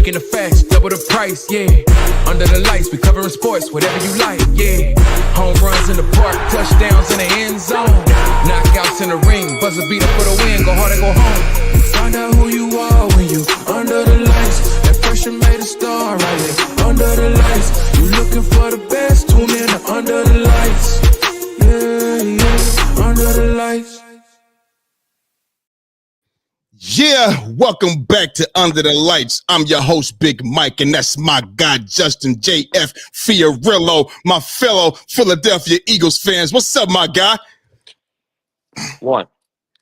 making the facts double the price, yeah. Under the lights, we covering sports, whatever you like, yeah. Home runs in the park, touchdowns in the end zone. Knockouts in the ring, buzzer beater for the win, go hard and go home. Find out who you are when you under the lights. That pressure made a star right here, under the lights. You looking for the best, tune in to Under the Lights. Yeah, yeah, Under the Lights. Yeah, welcome back to Under the Lights. I'm your host, Big Mike, and that's my guy, Justin J.F. Fiorillo, my fellow Philadelphia Eagles fans. What's up, my guy? 1,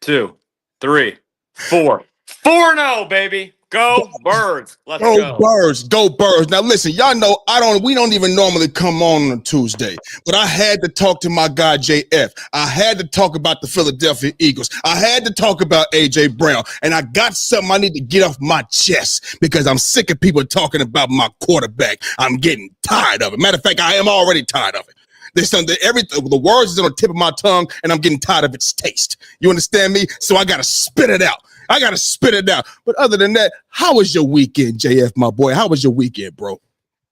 2, 3, 4. 4-0, baby. Go Birds. Let's go. Go Birds. Go Birds. Now listen, y'all know we don't even normally come on a Tuesday, but I had to talk to my guy JF. I had to talk about the Philadelphia Eagles. I had to talk about AJ Brown, and I got something I need to get off my chest because I'm sick of people talking about my quarterback. I'm getting tired of it. Matter of fact, I am already tired of it. There's something, the words is on the tip of my tongue, and I'm getting tired of its taste. You understand me? So I gotta spit it out. But other than that, how was your weekend, JF, my boy? How was your weekend, bro?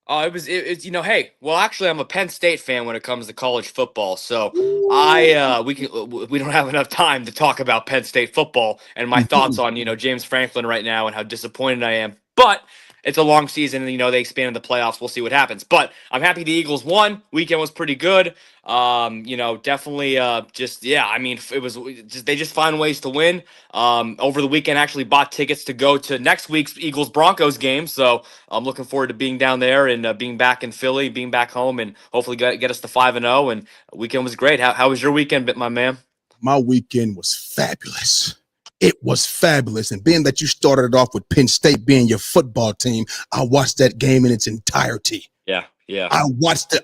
It was hey, well, actually, I'm a Penn State fan when it comes to college football. So we don't have enough time to talk about Penn State football and my thoughts on, James Franklin right now and how disappointed I am. But it's a long season and, they expanded the playoffs. We'll see what happens. But I'm happy the Eagles won. Weekend was pretty good. Definitely it was just, they just find ways to win. Over the weekend, actually bought tickets to go to next week's Eagles-Broncos game. So I'm looking forward to being down there and being back in Philly, being back home, and hopefully get us to 5-0. And the weekend was great. How was your weekend, my man? My weekend was fabulous. It was fabulous. And being that you started it off with Penn State being your football team, I watched that game in its entirety. Yeah. I watched the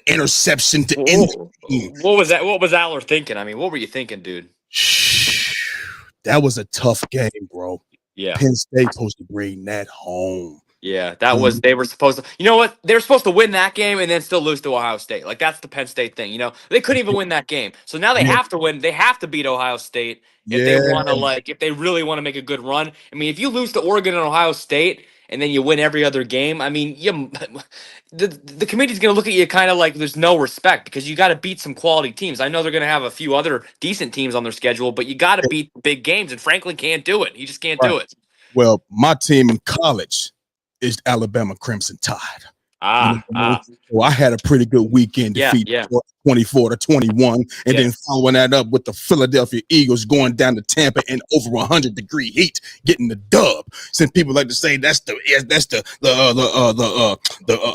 interception to end the game. What was that? What was Aller thinking? I mean, what were you thinking, dude? That was a tough game, bro. Yeah. Penn State supposed to bring that home. Yeah, they were supposed to, you know what? They were supposed to win that game and then still lose to Ohio State. Like, that's the Penn State thing, They couldn't even win that game. So now they have to win. They have to beat Ohio State if they want to, if they really want to make a good run. I mean, if you lose to Oregon and Ohio State and then you win every other game, I mean, the committee's going to look at you kind of like there's no respect because you got to beat some quality teams. I know they're going to have a few other decent teams on their schedule, but you got to beat big games, and Franklin can't do it. He just can't do it. Well, my team in college is Alabama Crimson Tide. So I had a pretty good weekend defeat 24-21, and then following that up with the Philadelphia Eagles going down to Tampa in over 100-degree heat, getting the dub. Since people like to say that's the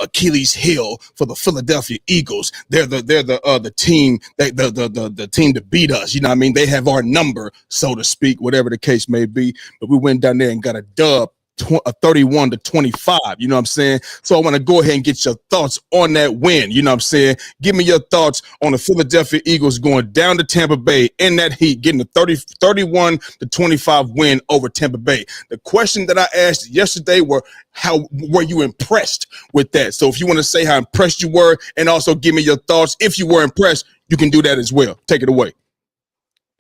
Achilles heel for the Philadelphia Eagles. They're the team the team to beat us. You know what I mean? They have our number, so to speak, whatever the case may be. But we went down there and got a dub. 31-25, you know what I'm saying? So I want to go ahead and get your thoughts on that win, you know what I'm saying? Give me your thoughts on the Philadelphia Eagles going down to Tampa Bay in that heat, getting a 31-25 win over Tampa Bay. The question that I asked yesterday were, how were you impressed with that? So if you want to say how impressed you were and also give me your thoughts, if you were impressed, you can do that as well. Take it away.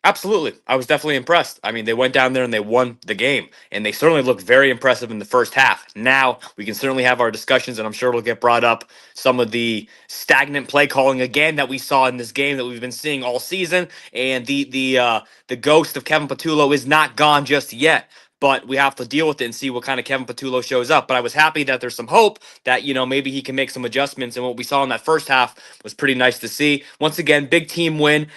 Absolutely. I was definitely impressed. I mean, they went down there and they won the game, and they certainly looked very impressive in the first half. Now, we can certainly have our discussions, and I'm sure it'll get brought up, some of the stagnant play calling again that we saw in this game that we've been seeing all season, and the ghost of Kevin Patullo is not gone just yet. But we have to deal with it and see what kind of Kevin Patullo shows up. But I was happy that there's some hope that, maybe he can make some adjustments. And what we saw in that first half was pretty nice to see. Once again, big team win.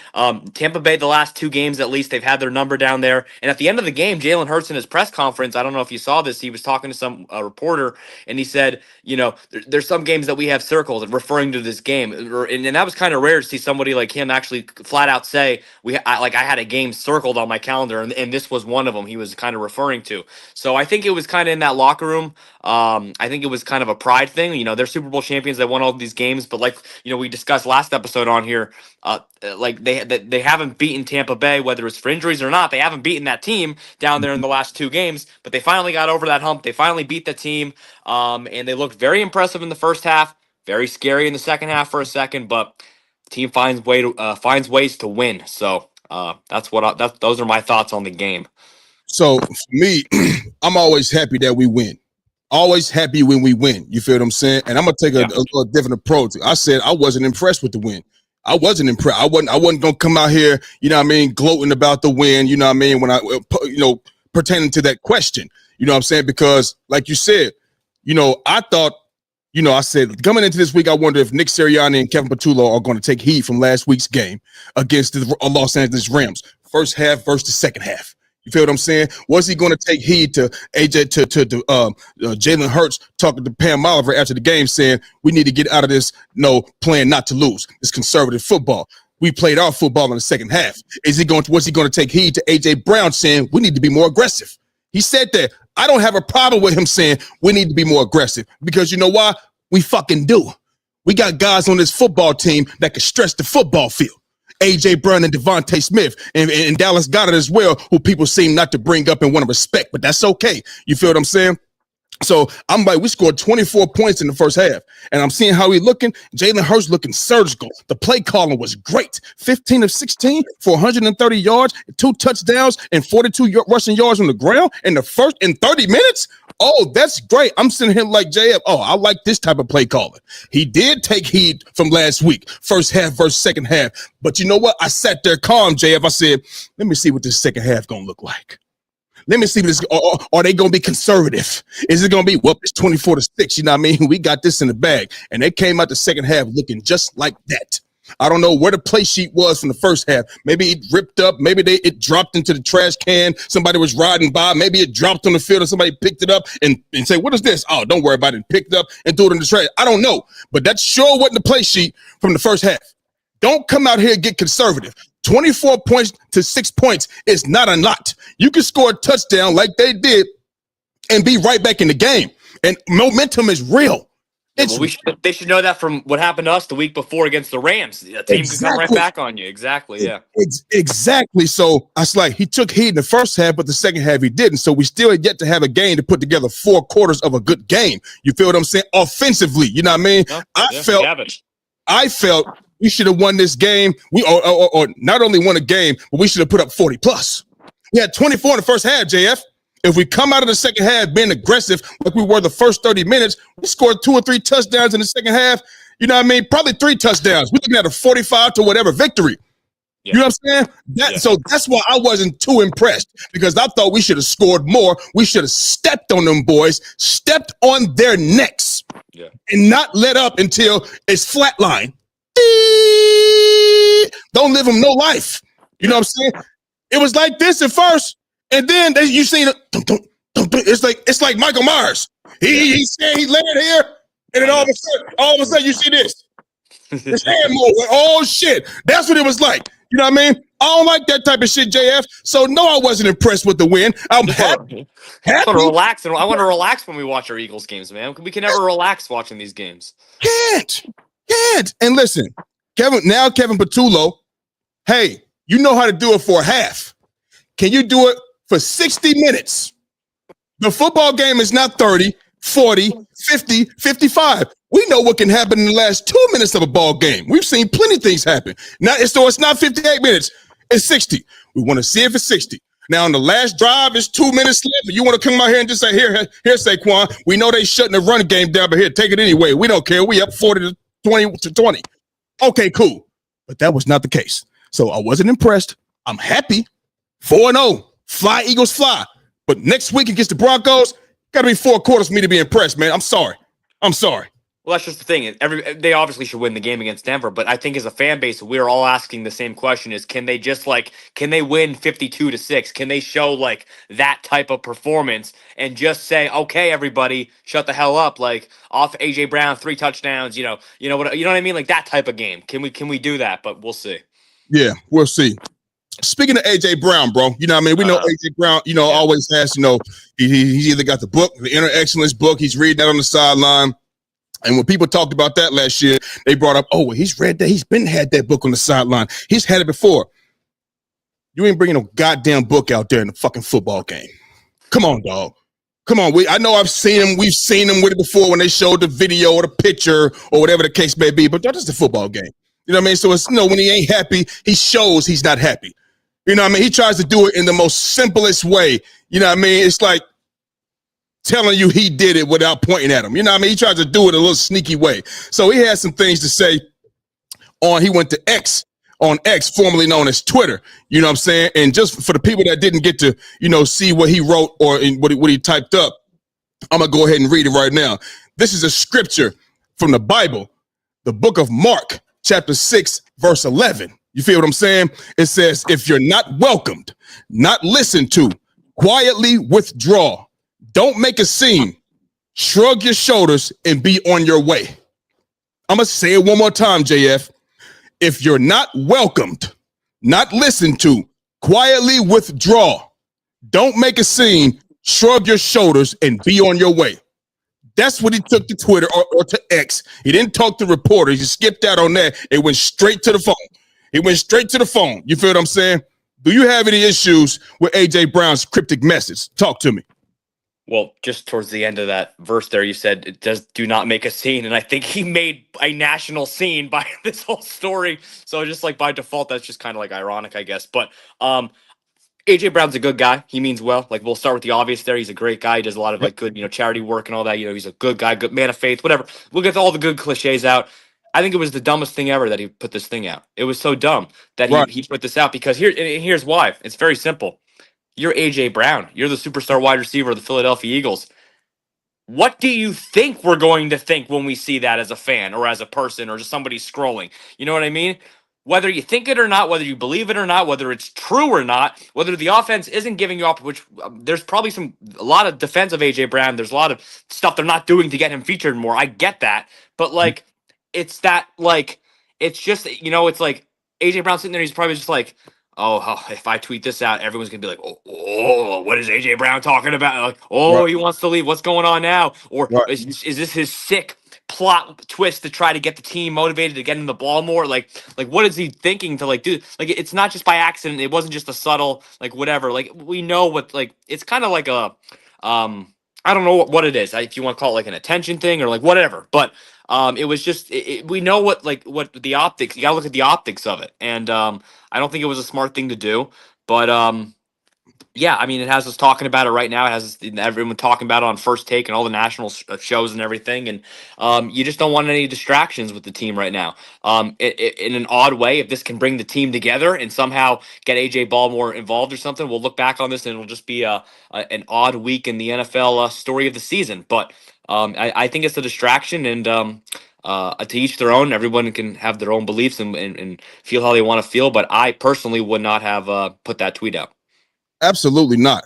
Tampa Bay, the last 2 games at least, they've had their number down there. And at the end of the game, Jalen Hurts in his press conference, I don't know if you saw this, he was talking to some reporter, and he said, there's some games that we have circled, referring to this game. And that was kind of rare to see somebody like him actually flat out say, I had a game circled on my calendar, and this was one of them he was kind of referring to. So I think it was kind of in that locker room. I think it was kind of a pride thing. They're Super Bowl champions. They won all these games, but we discussed last episode on here, they haven't beaten Tampa Bay, whether it's for injuries or not. They haven't beaten that team down there in the last 2 games, but they finally got over that hump. They finally beat the team, and they looked very impressive in the first half, very scary in the second half for a second, but the team finds ways to win. So those are my thoughts on the game. So for me, I'm always happy that we win. Always happy when we win. You feel what I'm saying? And I'm gonna take a different approach. I said I wasn't impressed with the win. I wasn't impressed. I wasn't gonna come out here, you know what I mean, gloating about the win, you know what I mean, when I pertaining to that question. You know what I'm saying? Because like you said, I thought, I said coming into this week, I wonder if Nick Sirianni and Kevin Patullo are going to take heed from last week's game against the Los Angeles Rams. First half versus the second half. You feel what I'm saying? Was he going to take heed to AJ to Jalen Hurts talking to Pam Oliver after the game saying we need to get out of this playing not to lose, this conservative football. We played our football in the second half. Was he going to take heed to AJ Brown saying we need to be more aggressive? He said that. I don't have a problem with him saying we need to be more aggressive because you know why? We fucking do. We got guys on this football team that can stretch the football field. A.J. Brown and Devontae Smith and Dallas Goedert as well, who people seem not to bring up and want to respect, but that's okay. You feel what I'm saying? So I'm like, we scored 24 points in the first half, and I'm seeing how he's looking. Jalen Hurts looking surgical. The play calling was great. 15 of 16 for 130 yards, 2 touchdowns, and 42 rushing yards on the ground in the first in 30 minutes. Oh, that's great. I'm sitting here like JF. Oh, I like this type of play calling. He did take heed from last week, first half versus second half. But you know what? I sat there calm, JF. I said, let me see what this second half going to look like. Let me see if this are they going to be conservative? Is it going to be, well, it's 24-6? You know what I mean? We got this in the bag. And they came out the second half looking just like that. I don't know where the play sheet was from the first half. Maybe it ripped up. Maybe it dropped into the trash can. Somebody was riding by. Maybe it dropped on the field and somebody picked it up and said, what is this? Oh, don't worry about it. Picked it up and threw it in the trash. I don't know. But that sure wasn't the play sheet from the first half. Don't come out here and get conservative. 24 points to 6 points is not a lot. You can score a touchdown like they did and be right back in the game. And momentum is real. They should know that from what happened to us the week before against the Rams. The team can come right back on you. Exactly, yeah. Exactly. So I was like, he took heed in the first half, but the second half he didn't. So we still yet to have a game to put together 4 quarters of a good game. You feel what I'm saying? Offensively, you know what I mean? I felt we should have won this game. We or not only won a game, but we should have put up 40 plus. We had 24 in the first half, JF. If we come out of the second half being aggressive like we were the first 30 minutes, we scored 2 or 3 touchdowns in the second half. You know what I mean? Probably 3 touchdowns. We're looking at a 45 to whatever victory. Yeah. You know what I'm saying? So that's why I wasn't too impressed because I thought we should have scored more. We should have stepped on them boys, stepped on their necks, and not let up until it's flatline. Don't live them no life. You know what I'm saying? It was like this at first, and then you seen it. It's like Michael Myers. He said he landed here, and then all of a sudden you see this. His hand moved. Oh shit! That's what it was like. You know what I mean? I don't like that type of shit, JF. So no, I wasn't impressed with the win. I'm happy. I want to relax, and I want to relax when we watch our Eagles games, man. We can never relax watching these games. Can't. And listen, Kevin Patullo, hey, you know how to do it for a half. Can you do it for 60 minutes? The football game is not 30, 40, 50, 55. We know what can happen in the last 2 minutes of a ball game. We've seen plenty of things happen. It's not 58 minutes. It's 60. We want to see if it's 60. Now, on the last drive, it's 2 minutes left. You want to come out here and just say, here, Saquon. We know they shutting the run game down, but here, take it anyway. We don't care. We up 40 to 20. Okay, cool. But that was not the case. So I wasn't impressed. I'm happy. 4-0. Fly, Eagles, fly. But next week against the Broncos, got to be 4 quarters for me to be impressed, man. I'm sorry. Well, that's just the thing. They obviously should win the game against Denver, but I think as a fan base, we're all asking the same question: is can they win 52-6? Can they show like that type of performance and just say, okay, everybody, shut the hell up? Like off AJ Brown, 3 touchdowns. You know what I mean? Like that type of game. Can we do that? But we'll see. Yeah, we'll see. Speaking of AJ Brown, bro, you know what I mean? We know AJ Brown, always has, he either got the book, the Inner Excellence book, he's reading that on the sideline. And when people talked about that last year, they brought up, oh, well, he's read that. He's had that book on the sideline. He's had it before. You ain't bringing no goddamn book out there in the fucking football game. Come on, dog. Come on. I know I've seen him. We've seen him with it before when they showed the video or the picture or whatever the case may be. But that's just a football game. You know what I mean? So it's, when he ain't happy, he shows he's not happy. You know what I mean? He tries to do it in the most simplest way. You know what I mean? It's like telling you he did it without pointing at him. You know what I mean? He tries to do it a little sneaky way. So he had some things to say he went to X, on X, formerly known as Twitter. You know what I'm saying? And just for the people that didn't get to, see what he wrote or what he typed up, I'm going to go ahead and read it right now. This is a scripture from the Bible, the book of Mark, chapter 6, verse 11. You feel what I'm saying? It says, if you're not welcomed, not listened to, quietly withdraw. Don't make a scene. Shrug your shoulders and be on your way. I'm going to say it one more time, JF. If you're not welcomed, not listened to, quietly withdraw. Don't make a scene. Shrug your shoulders and be on your way. That's what he took to Twitter or to X. He didn't talk to reporters. He skipped out on that. It went straight to the phone. It went straight to the phone. You feel what I'm saying? Do you have any issues with A.J. Brown's cryptic message? Talk to me. Well, just towards the end of that verse there, you said it do not make a scene. And I think he made a national scene by this whole story. So just like by default, that's just kind of like ironic, I guess. But AJ Brown's a good guy. He means well. Like, we'll start with the obvious there. He's a great guy. He does a lot of like good, charity work and all that. He's a good guy, good man of faith, whatever. We'll get all the good cliches out. I think it was the dumbest thing ever that he put this thing out. It was so dumb that he put this out because here's why. It's very simple. You're AJ Brown. You're the superstar wide receiver of the Philadelphia Eagles. What do you think we're going to think when we see that as a fan or as a person or just somebody scrolling? You know what I mean? Whether you think it or not, whether you believe it or not, whether it's true or not, whether the offense isn't giving you up, which there's probably a lot of defense of AJ Brown. There's a lot of stuff they're not doing to get him featured more. I get that. But like, it's that, like, it's just, it's like AJ Brown sitting there. He's probably just like, oh, if I tweet this out, everyone's going to be like, oh, what is AJ Brown talking about? Like, right. He wants to leave. What's going on now? Or is this his sick plot twist to try to get the team motivated to get him the ball more? Like what is he thinking to do? Like, it's not just by accident. It wasn't just a subtle, whatever. Like, we know what, it's kind of like a, I don't know what it is. If you want to call it an attention thing or whatever, but it was just, we know what the optics, you got to look at the optics of it. And I don't think it was a smart thing to do, but yeah, I mean, it has us talking about it right now. It has everyone talking about it on First Take and all the national shows and everything. And you just don't want any distractions with the team right now. In an odd way, if this can bring the team together and somehow get AJ Ball more involved or something, we'll look back on this and it'll just be an odd week in the NFL story of the season. But I think it's a distraction, and to each their own. Everyone can have their own beliefs and feel how they want to feel. But I personally would not have put that tweet out. Absolutely not.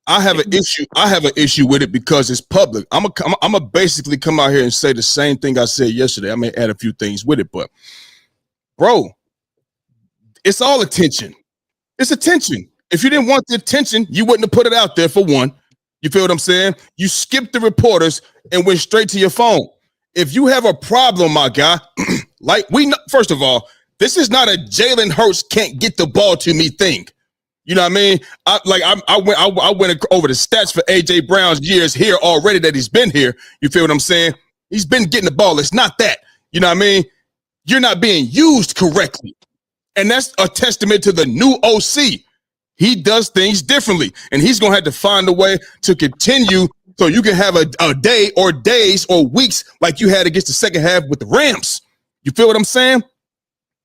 I have an issue. I have an issue with it because it's public. I'm a basically come out here and say the same thing I said yesterday. I may add a few things with it, but bro, it's all attention. It's attention. If you didn't want the attention, you wouldn't have put it out there, for one. You feel what I'm saying? You skipped the reporters and went straight to your phone. If you have a problem, my guy, first of all, this is not a Jalen Hurts can't get the ball to me thing. You know what I mean? I went over the stats for AJ Brown's years here already that he's been here. You feel what I'm saying? He's been getting the ball. It's not that. You know what I mean? You're not being used correctly. And that's a testament to the new OC. He does things differently, and he's going to have to find a way to continue so you can have a day or days or weeks like you had against the second half with the Rams. You feel what I'm saying?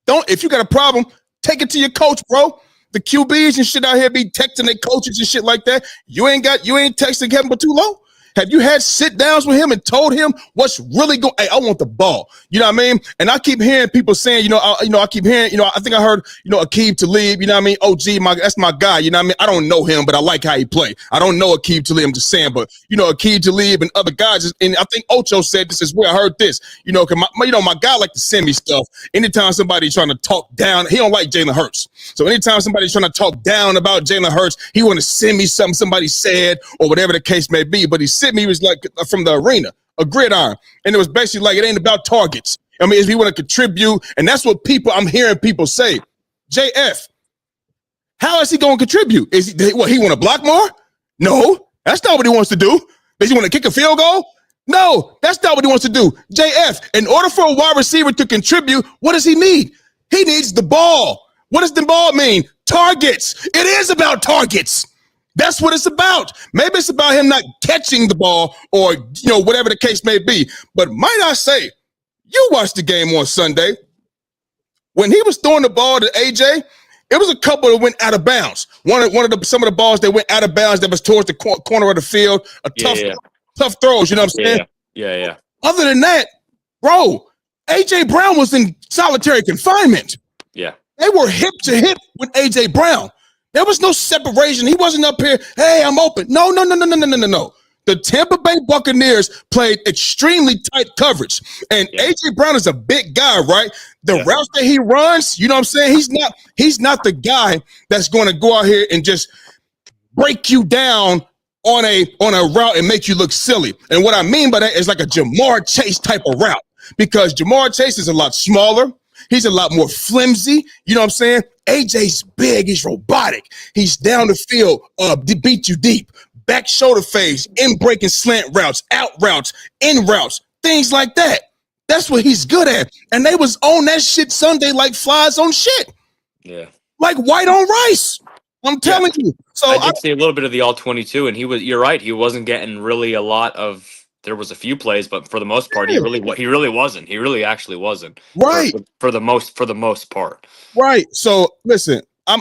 If you got a problem, take it to your coach, bro. The QBs and shit out here be texting their coaches and shit like that. You ain't texting Kevin Patullo? Have you had sit downs with him and told him what's really going? Hey, I want the ball. You know what I mean? And I keep hearing people saying, I keep hearing, I think I heard, Aqib Talib, you know what I mean? OG, that's my guy. You know what I mean? I don't know him, but I like how he play. I don't know Aqib Talib, I'm just saying, but Aqib Talib and other guys, and I think Ocho said this as well. I heard this, cause my guy like to send me stuff. Anytime somebody's trying to talk down, he don't like Jalen Hurts. So anytime somebody's trying to talk down about Jalen Hurts, he want to send me something somebody said or whatever the case may be. But he sent me, he was like from the arena, a gridiron. And it was basically like, it ain't about targets. I mean, if he want to contribute, and that's what I'm hearing people say. JF, how is he going to contribute? He want to block more? No, that's not what he wants to do. Does he want to kick a field goal? No, that's not what he wants to do. JF, in order for a wide receiver to contribute, what does he need? He needs the ball. What does the ball mean? Targets. It is about targets. That's what it's about. Maybe it's about him not catching the ball or, whatever the case may be. But might I say, you watched the game on Sunday. When he was throwing the ball to AJ, it was a couple that went out of bounds. Some of the balls that went out of bounds that was towards the corner of the field. Tough throws, you know what I'm saying? Yeah. Other than that, bro, AJ Brown was in solitary confinement. Yeah. They were hip to hip with AJ Brown. There was no separation. He wasn't up here, hey, I'm open. No. The Tampa Bay Buccaneers played extremely tight coverage. And AJ Brown is a big guy, right? The routes that he runs, you know what I'm saying? He's not the guy that's going to go out here and just break you down on a route and make you look silly. And what I mean by that is like a Jamar Chase type of route, because Jamar Chase is a lot smaller. He's a lot more flimsy. You know what I'm saying? AJ's big. He's robotic. He's down the field, beat you deep, back shoulder fades, in breaking slant routes, out routes, in routes, things like that. That's what he's good at. And they was on that shit Sunday like flies on shit. Yeah. Like white on rice. I'm telling you. So I did see a little bit of the all 22, and you're right. He wasn't getting really a lot of. There was a few plays, but for the most part, he really wasn't. He really actually wasn't. Right. For the most part. Right. So listen, I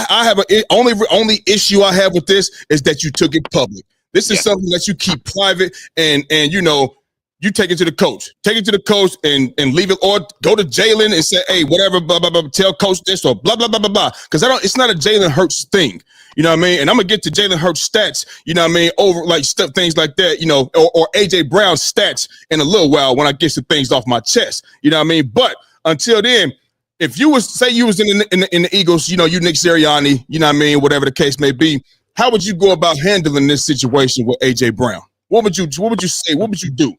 have only issue I have with this is that you took it public. This is something that you keep private and you take it to the coach. Take it to the coach and leave it, or go to Jalen and say, hey, whatever, blah, blah, blah, tell coach this or blah, blah, blah, blah, blah. Because it's not a Jalen Hurts thing. You know what I mean? And I'm going to get to Jalen Hurts stats, you know what I mean, over like stuff, things like that, or AJ Brown stats in a little while when I get some things off my chest. You know what I mean? But until then, if you was in the Eagles, you Nick Sirianni, you know what I mean, whatever the case may be, how would you go about handling this situation with AJ Brown? What would you say? What would you do?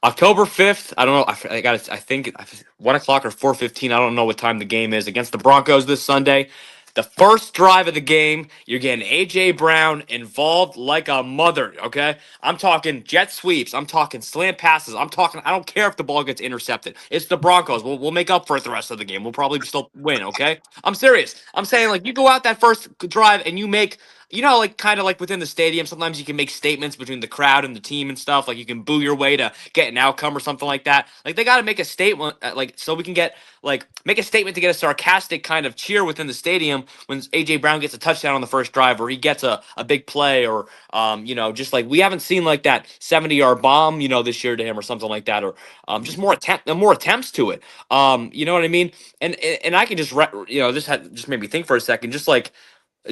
October 5th, I don't know. I think 1 o'clock or 4:15. I don't know what time the game is against the Broncos this Sunday. The first drive of the game, you're getting AJ Brown involved like a mother. Okay, I'm talking jet sweeps. I'm talking slant passes. I don't care if the ball gets intercepted. It's the Broncos. We'll make up for it the rest of the game. We'll probably still win. Okay, I'm serious. I'm saying, like, you go out that first drive and you make. Like kind of like within the stadium, sometimes you can make statements between the crowd and the team and stuff. Like you can boo your way to get an outcome or something like that. Like they got to make a statement, so we can make a statement to get a sarcastic kind of cheer within the stadium when AJ Brown gets a touchdown on the first drive, or he gets a big play, or just like we haven't seen like that 70-yard bomb, this year to him or something like that, or just more attempts to it. You know what I mean? And I can just just made me think for a second, just like.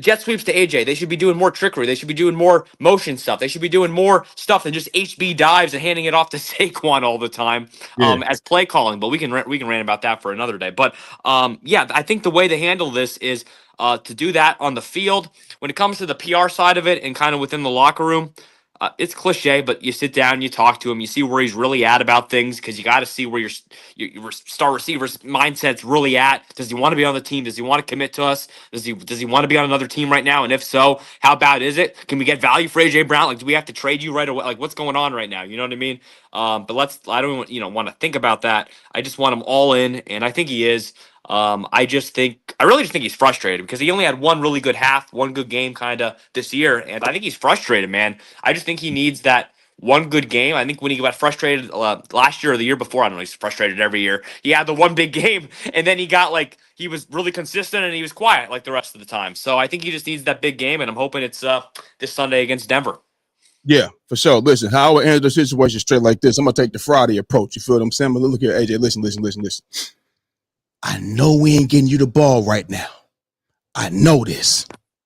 Jet sweeps to AJ. They should be doing more trickery. They should be doing more motion stuff. They should be doing more stuff than just HB dives and handing it off to Saquon all the time as play calling. But we can rant about that for another day. But I think the way they handle this is to do that on the field. When it comes to the PR side of it and kind of within the locker room, it's cliche, but you sit down, you talk to him, you see where he's really at about things, because you got to see where your star receiver's mindset's really at. Does he want to be on the team? Does he want to commit to us? Does he want to be on another team right now? And if so, how bad is it? Can we get value for AJ Brown? Like, do we have to trade you right away? Like, what's going on right now? You know what I mean? But I don't want to think about that. I just want him all in, and I think he is. I really just think he's frustrated because he only had one really good half, one good game kind of this year. And I think he's frustrated, man. I just think he needs that one good game. I think when he got frustrated last year or the year before, I don't know, he's frustrated every year. He had the one big game and then he was really consistent and he was quiet like the rest of the time. So I think he just needs that big game, and I'm hoping it's this Sunday against Denver. Yeah, for sure. Listen, how I would handle the situation straight like this. I'm going to take the Friday approach. You feel what I'm saying? But look here, AJ, listen. I know we ain't getting you the ball right now. I know this.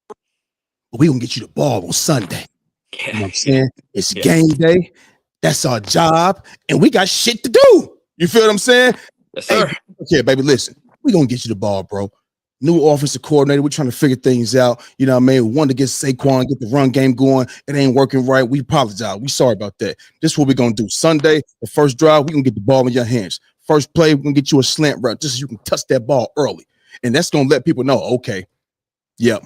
But we going to get you the ball on Sunday. Yeah. You know what I'm saying? It's game day. That's our job. And we got shit to do. You feel what I'm saying? Yes, sir. Hey, okay, baby, listen. We going to get you the ball, bro. New offensive coordinator. We're trying to figure things out. You know what I mean? We wanted to get Saquon, get the run game going. It ain't working right. We apologize. We sorry about that. This is what we're going to do. Sunday, the first drive, we're going to get the ball in your hands. First play, we're going to get you a slant route just so you can touch that ball early. And that's going to let people know, okay, yep,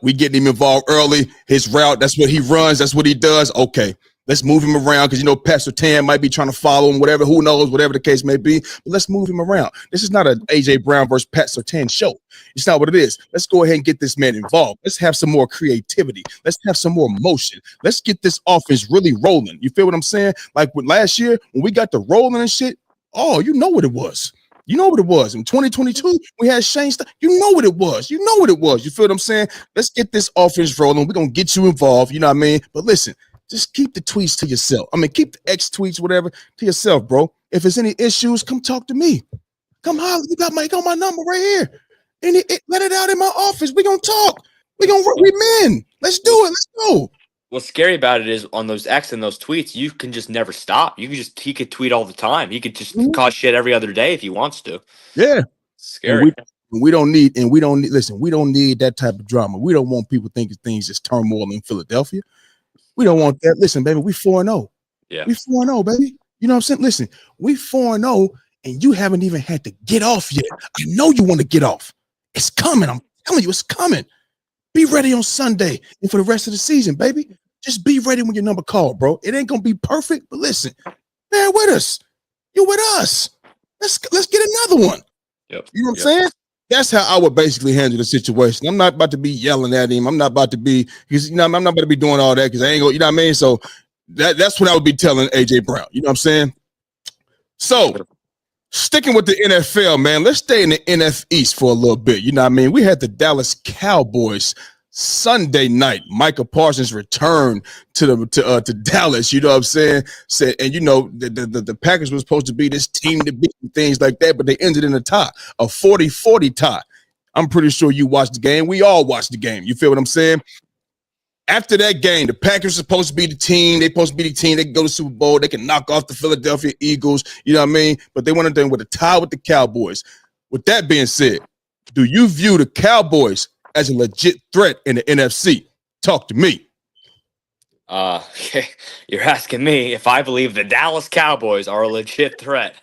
we getting him involved early. His route, that's what he runs. That's what he does. Okay, Let's move him around because, Pastor Tan might be trying to follow him, whatever, who knows, whatever the case may be. But let's move him around. This is not an A.J. Brown versus Pastor Tan show. It's not what it is. Let's go ahead and get this man involved. Let's have some more creativity. Let's have some more motion. Let's get this offense really rolling. You feel what I'm saying? Like with last year, when we got the rolling and shit, you know what it was. You know what it was. In 2022, we had Shane. You know what it was. You know what it was. You feel what I'm saying? Let's get this offense rolling. We're going to get you involved. You know what I mean? But listen, just keep the tweets to yourself. I mean, keep the X tweets, whatever, to yourself, bro. If there's any issues, come talk to me. Come holler. You got my number right here. And let it out in my office. We're going to talk. We're going to we men. Let's do it. Let's go. What's scary about it is on those X and those tweets, you can just never stop. He could tweet all the time. He could just cause shit every other day if he wants to. Yeah. It's scary. We don't need that type of drama. We don't want people thinking things is turmoil in Philadelphia. We don't want that. Listen, baby, we 4-0. Yeah. We 4-0, baby. You know what I'm saying? Listen, we 4-0 and you haven't even had to get off yet. I know you want to get off. It's coming. I'm telling you, it's coming. Be ready on Sunday and for the rest of the season, baby. Just be ready when your number called, bro. It ain't gonna be perfect, but listen, bear with us. You're with us. Let's get another one. Yep. You know what I'm saying? That's how I would basically handle the situation. I'm not about to be yelling at him. I'm not about to be, because I'm not about to be doing all that because I ain't gonna, you know what I mean? So that's what I would be telling AJ Brown. You know what I'm saying? So sticking with the NFL, man, let's stay in the NFC East for a little bit. You know what I mean? We had the Dallas Cowboys Sunday night. Micah Parsons returned to Dallas. You know what I'm saying? And the Packers were supposed to be this team to beat and things like that, but they ended in a tie, a 40-40 tie. I'm pretty sure you watched the game. We all watched the game. You feel what I'm saying? After that game, the Packers are supposed to be the team. They're supposed to be the team. They can go to the Super Bowl. They can knock off the Philadelphia Eagles. You know what I mean? But they went in there with a tie with the Cowboys. With that being said, do you view the Cowboys as a legit threat in the NFC? Talk to me. You're asking me if I believe the Dallas Cowboys are a legit threat.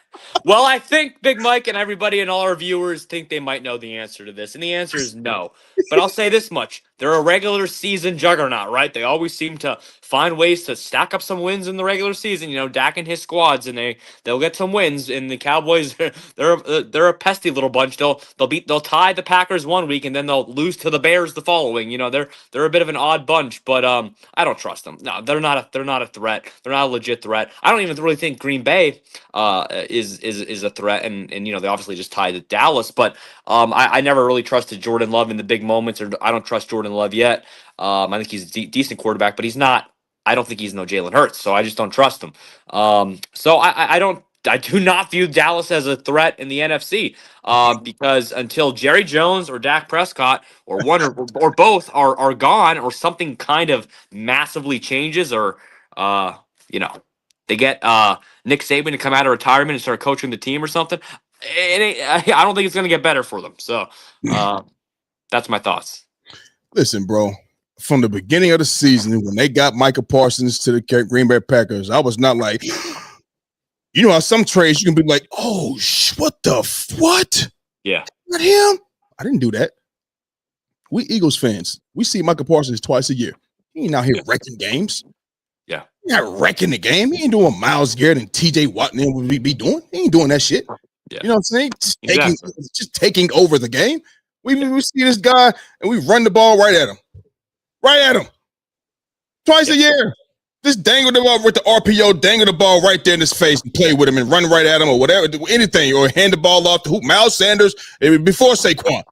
Well, I think Big Mike and everybody and all our viewers think they might know the answer to this, and the answer is no. But I'll say this much. They're a regular season juggernaut, right? They always seem to find ways to stack up some wins in the regular season. Dak and his squads, and they'll get some wins. And the Cowboys, they're a pesky little bunch. They'll tie the Packers one week, and then they'll lose to the Bears the following. They're a bit of an odd bunch, but I don't trust them. No, they're not a threat. They're not a legit threat. I don't even really think Green Bay is a threat, and they obviously just tied to Dallas, but I never really trusted Jordan Love in the big moments, or I don't trust Jordan Love yet. I think he's a decent quarterback, but he's not. I don't think he's no Jalen Hurts, so I just don't trust him. So I do not view Dallas as a threat in the NFC because until Jerry Jones or Dak Prescott or one or both are gone, or something kind of massively changes, or they get Nick Saban to come out of retirement and start coaching the team or something, I don't think it's going to get better for them. So that's my thoughts. Listen, bro, from the beginning of the season, when they got Micah Parsons to the Green Bay Packers, I was not like, how some trades you can be like, oh, what? Yeah. Not him. I didn't do that. We Eagles fans, we see Micah Parsons twice a year. He ain't out here wrecking games. Yeah. He's not wrecking the game. He ain't doing Myles Garrett and TJ Watt and would be doing. He ain't doing that shit. Yeah. You know what I'm saying? Just taking over the game. We see this guy and we run the ball right at him. Twice a year. Just dangle the ball with the RPO, dangle the ball right there in his face and play with him and run right at him or whatever, anything, or hand the ball off to Miles Sanders before Saquon.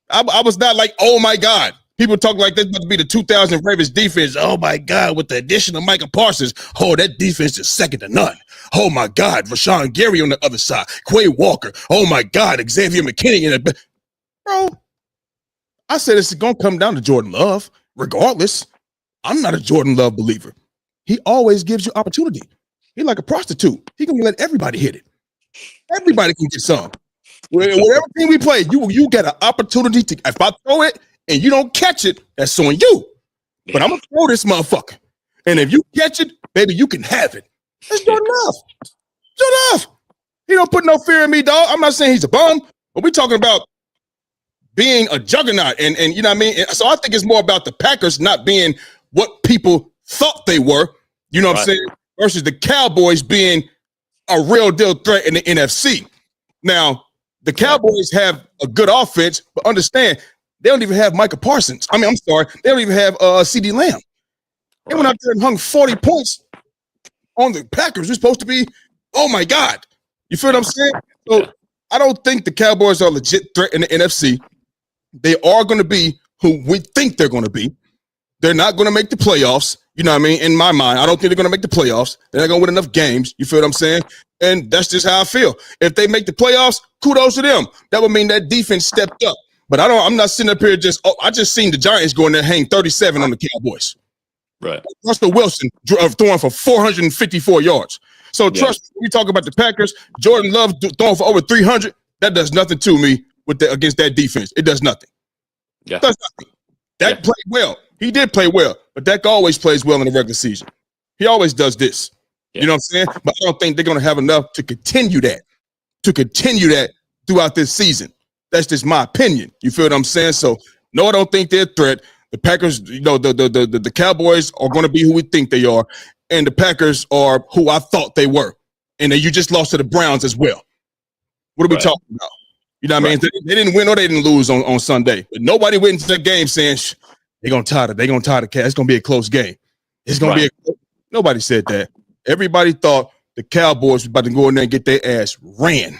I was not like, oh my God. People talk like this about to be the 2000 Ravens defense. Oh my God, with the addition of Micah Parsons, that defense is second to none. Oh my God, Rashawn Gary on the other side, Quay Walker. Oh my God, Xavier McKinney. Bro, I said it's going to come down to Jordan Love, regardless. I'm not a Jordan Love believer. He always gives you opportunity. He's like a prostitute. He can let everybody hit it. Everybody can get some. Whatever team we play, you get an opportunity to. If I throw it and you don't catch it, that's on you. But I'm gonna throw this motherfucker, and if you catch it, baby, you can have it. That's Jordan Love. Jordan Love. He don't put no fear in me, dog. I'm not saying he's a bum, but we're talking about being a juggernaut, and you know what I mean. And so I think it's more about the Packers not being what people thought they were. You know what I'm saying? Versus the Cowboys being a real deal threat in the NFC. Now, the Cowboys have a good offense, but understand they don't even have Micah Parsons. I mean, I'm sorry, they don't even have CD Lamb. They went out there and hung 40 points on the Packers. They're supposed to be, oh my God. You feel what I'm saying? So I don't think the Cowboys are a legit threat in the NFC. They are going to be who we think they're going to be. They're not going to make the playoffs. You know what I mean? In my mind, I don't think they're going to make the playoffs. They're not going to win enough games. You feel what I'm saying? And that's just how I feel. If they make the playoffs, kudos to them. That would mean that defense stepped up. But I'm not sitting up here I just seen the Giants go in there hang 37 on the Cowboys. Right. Russell Wilson throwing for 454 yards. So trust me, we talk about the Packers, Jordan Love throwing for over 300. That does nothing to me against that defense. It does nothing. Yeah. It does nothing. Dak played well. He did play well, but Dak always plays well in the regular season. He always does this. Yeah. You know what I'm saying? But I don't think they're going to have enough to continue that throughout this season. That's just my opinion. You feel what I'm saying? So, no, I don't think they're a threat. The Packers, the Cowboys are going to be who we think they are, and the Packers are who I thought they were. And then you just lost to the Browns as well. What are we talking about? You know what I mean? They didn't win or they didn't lose on Sunday. But nobody went into that game saying they're going to tie the Cavs. It's going to be a close game. It's going to be nobody said that. Everybody thought the Cowboys were about to go in there and get their ass ran.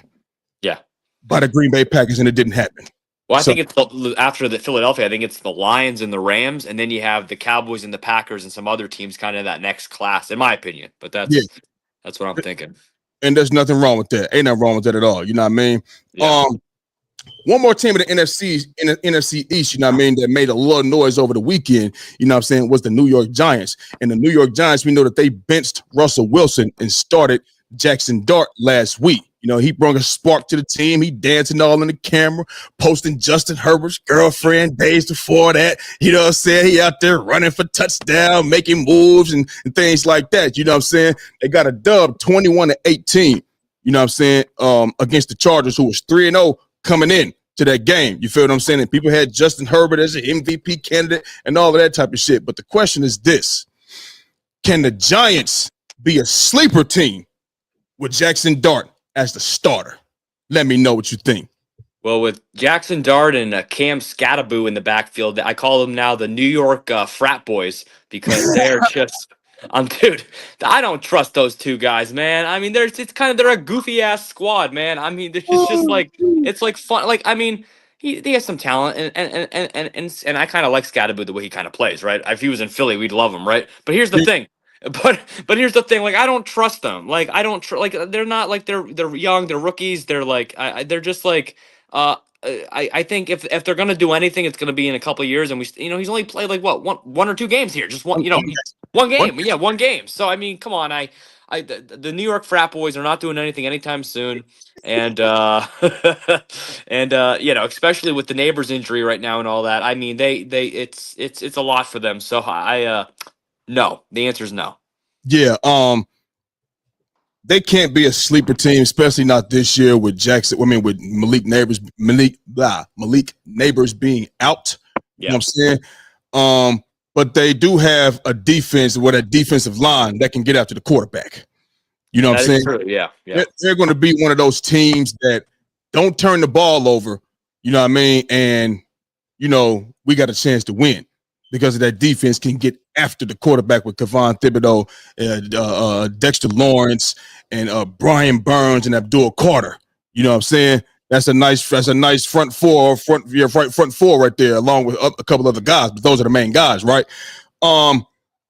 Yeah. By the Green Bay Packers, and it didn't happen. Well, I think it's after the Philadelphia, I think it's the Lions and the Rams, and then you have the Cowboys and the Packers and some other teams kind of in that next class, in my opinion. But that's what I'm thinking. And there's nothing wrong with that. Ain't nothing wrong with that at all. You know what I mean? Yeah. One more team in the NFC East, you know what I mean, that made a little noise over the weekend, you know what I'm saying, was the New York Giants. And the New York Giants, we know that they benched Russell Wilson and started Jackson Dart last week. You know, he brought a spark to the team. He dancing all in the camera, posting Justin Herbert's girlfriend days before that. You know what I'm saying? He out there running for touchdown, making moves and things like that. You know what I'm saying? They got a dub 21-18, you know what I'm saying, against the Chargers, who was 3-0 coming in to that game. You feel what I'm saying? And people had Justin Herbert as an MVP candidate and all of that type of shit. But the question is this: can the Giants be a sleeper team with Jackson Dart as the starter? Let me know what you think. Well, with Jackson Dart and Cam Scattaboo in the backfield, I call them now the New York frat boys, because they're just dude, I don't trust those two guys, man. I mean, they're a goofy ass squad, man. I mean, it's just like, it's like fun. Like, I mean, he has some talent, and I kind of like Scattaboo the way he kind of plays, right? If he was in Philly, we'd love him, right? But here's the thing. But here's the thing, like, I don't trust them. Like, I don't like, they're not like, they're young, they're rookies. They're like, they're just like, I think if they're gonna do anything, it's gonna be in a couple of years. And he's only played like one or two games here, just one, one game, one game. So I mean, come on, the New York frat boys are not doing anything anytime soon, and especially with the neighbor's injury right now and all that. I mean, it's a lot for them. So no, the answer is no. Yeah, they can't be a sleeper team, especially not this year with Jackson. I mean, with Malik Neighbors being out. You know what I'm saying? But they do have a defense with a defensive line that can get after the quarterback. You know what I'm saying? True. Yeah. They're going to be one of those teams that don't turn the ball over. You know what I mean? And we got a chance to win because of that defense can get after the quarterback with Kevon Thibodeau, Dexter Lawrence, and Brian Burns and Abdul Carter. You know what I'm saying? That's a nice front four right there, along with a couple other guys. But those are the main guys, right?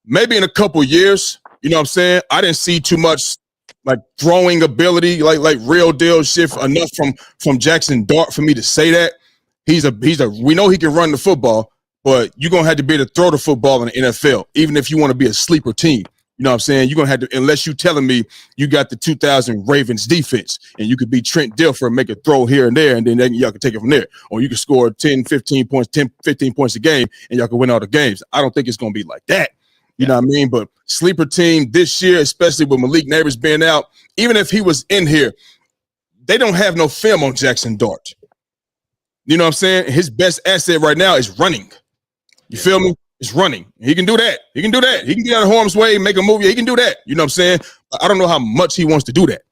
Maybe in a couple years, you know what I'm saying? I didn't see too much like throwing ability, like real deal shit enough from Jackson Dart for me to say that we know he can run the football. But you're going to have to be able to throw the football in the NFL, even if you want to be a sleeper team. You know what I'm saying? You're going to have to, unless you're telling me you got the 2000 Ravens defense and you could be Trent Dilfer and make a throw here and there, and then y'all can take it from there. Or you can score 10, 15 points a game, and y'all can win all the games. I don't think it's going to be like that. You know what I mean? But sleeper team this year, especially with Malik Neighbors being out, even if he was in here, they don't have no film on Jackson Dart. You know what I'm saying? His best asset right now is running. You feel me? It's running. He can do that. He can do that. He can get out of harm's way, make a move. He can do that. You know what I'm saying? I don't know how much he wants to do that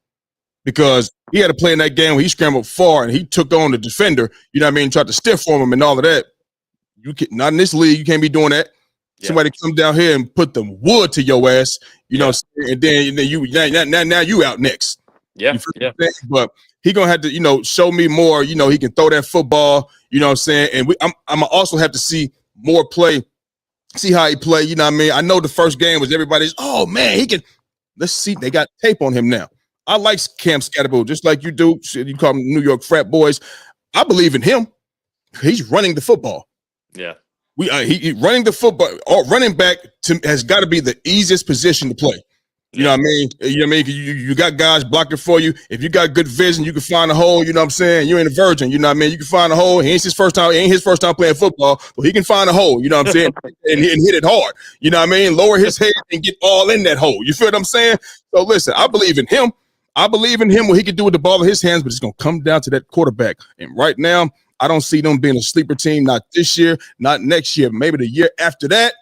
because he had to play in that game where he scrambled far and he took on the defender, you know what I mean, tried to stiff form him and all of that. You can, not in this league. You can't be doing that. Yeah. Somebody come down here and put the wood to your ass, you know, and then you now you out next. Yeah. But he gonna have to, you know, show me more. You know, he can throw that football. You know what I'm saying? And I'm gonna also have to see more play. See how he play, you know what I mean? I know the first game was everybody's, oh, man, he can. Let's see. They got tape on him now. I like Cam Scatterbo, just like you do. You call them New York frat boys. I believe in him. He's running the football. Yeah. He running the football. Running back has got to be the easiest position to play. You know what I mean? You know what I mean? You got guys blocking for you. If you got good vision, you can find a hole. You know what I'm saying? You ain't a virgin. You know what I mean? You can find a hole. It ain't his first time playing football, but he can find a hole. You know what I'm saying? and hit it hard. You know what I mean? Lower his head and get all in that hole. You feel what I'm saying? So listen, I believe in him. I believe in him what he can do with the ball in his hands, but it's gonna come down to that quarterback. And right now, I don't see them being a sleeper team. Not this year, not next year, maybe the year after that.